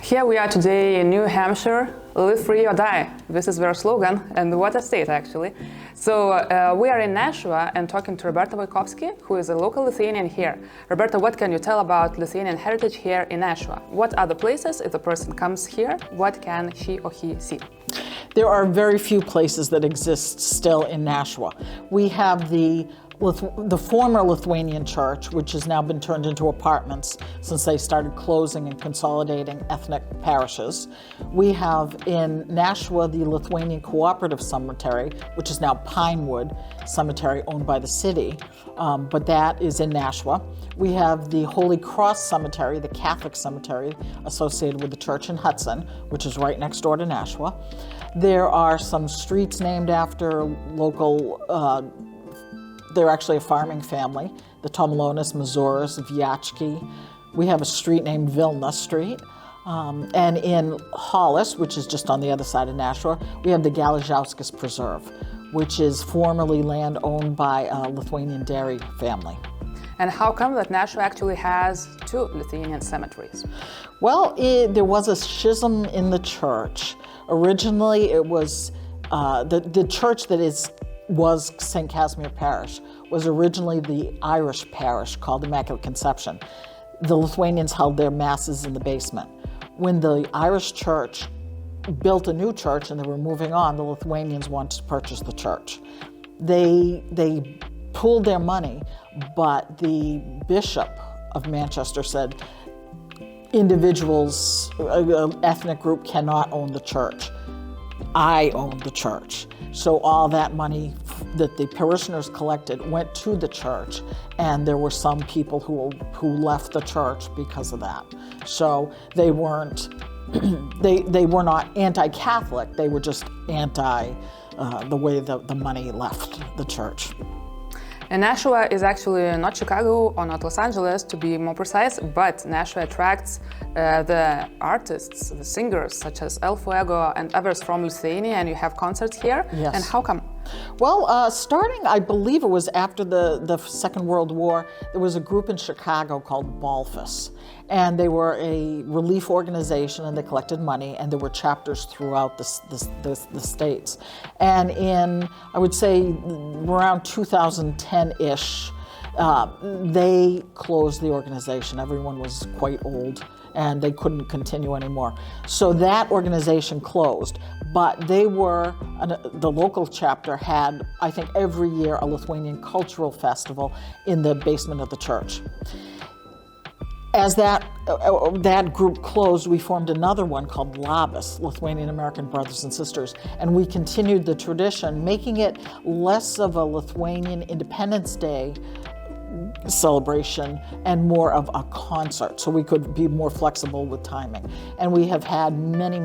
Here we are today in New Hampshire, live free or die. This is their slogan, and what a state actually. So we are in Nashua and talking to Roberta Woitkowski, who is a local Lithuanian here. Roberta, what can you tell about Lithuanian heritage here in Nashua? What are the places, if a person comes here, what can she or he see? There are very few places that exist still in Nashua. We have the former Lithuanian church, which has now been turned into apartments since they started closing and consolidating ethnic parishes. We have in Nashua the Lithuanian Cooperative Cemetery, which is now Pinewood Cemetery, owned by the city, but that is in Nashua. We have the Holy Cross Cemetery, the Catholic cemetery associated with the church in Hudson, which is right next door to Nashua. There are some streets named after local they're actually a farming family, the Tomalonis, Mazuras, Viachki. We have a street named Vilna Street. And in Hollis, which is just on the other side of Nashua, we have the Galežauskas Preserve, which is formerly land owned by a Lithuanian dairy family. And how come that Nashua actually has two Lithuanian cemeteries? Well, there was a schism in the church. Originally, it was the church that was St. Casimir Parish, was originally the Irish parish called Immaculate Conception. The Lithuanians held their masses in the basement. When the Irish church built a new church and they were moving on, the Lithuanians wanted to purchase the church. They pooled their money, but the Bishop of Manchester said, individuals, an ethnic group cannot own the church. I own the church. So all that money that the parishioners collected went to the church, and there were some people who left the church because of that. So they weren't, they were not anti-Catholic, they were just anti the way the money left the church. And Nashua is actually not Chicago or not Los Angeles, to be more precise, but Nashua attracts the artists, the singers, such as El Fuego and others from Lithuania, and you have concerts here. Yes. And how come? Well, starting, I believe it was after the Second World War, there was a group in Chicago called Balfus, and they were a relief organization, and they collected money, and there were chapters throughout the states. And in, I would say, around 2010-ish, they closed the organization. Everyone was quite old, and they couldn't continue anymore. So that organization closed, but they were, the local chapter had, I think every year, a Lithuanian cultural festival in the basement of the church. As that group closed, we formed another one called Labas, Lithuanian American Brothers and Sisters, and we continued the tradition, making it less of a Lithuanian Independence Day celebration and more of a concert, so we could be more flexible with timing. And we have had many,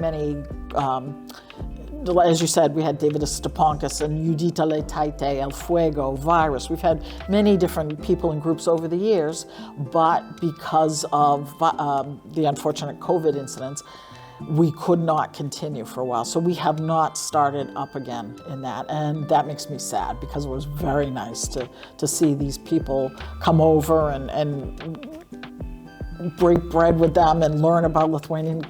as you said, we had David Stepankas and Judita Leitaite, El Fuego, Virus. We've had many different people and groups over the years, but because of the unfortunate COVID incidents, we could not continue for a while. So we have not started up again in that. And that makes me sad, because it was very nice to see these people come over and break bread with them and learn about Lithuanian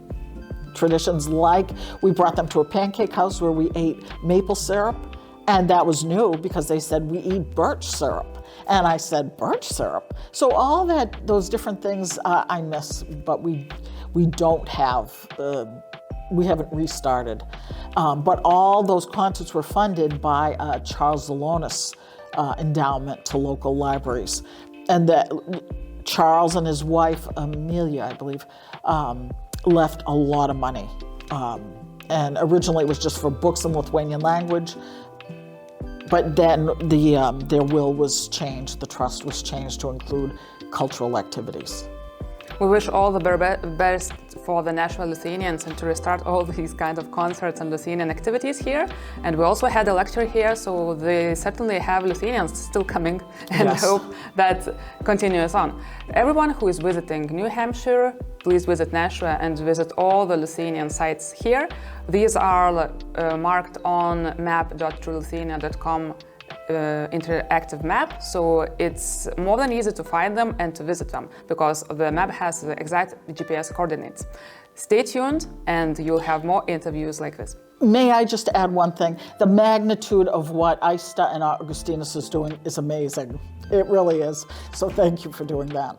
traditions. Like, we brought them to a pancake house where we ate maple syrup, and that was new because they said we eat birch syrup. And I said, birch syrup? So all those different things I miss, but we don't have, we haven't restarted. But all those concerts were funded by Charles Zalonis endowment to local libraries. And that Charles and his wife, Amelia, I believe, left a lot of money. And originally it was just for books in Lithuanian language, but then their will was changed, the trust was changed to include cultural activities. We wish all the best for the Nashua Lithuanians and to restart all these kind of concerts and Lithuanian activities here. And we also had a lecture here, so they certainly have Lithuanians still coming, and Yes. hope that continues on. Everyone who is visiting New Hampshire, please visit Nashua and visit all the Lithuanian sites here. These are marked on map.truelithuania.com interactive map, so it's more than easy to find them and to visit them, because the map has the exact GPS coordinates. Stay tuned and you'll have more interviews like this. May I just add one thing? The magnitude of what Aistė and Augustinus is doing is amazing. It really is. So thank you for doing that.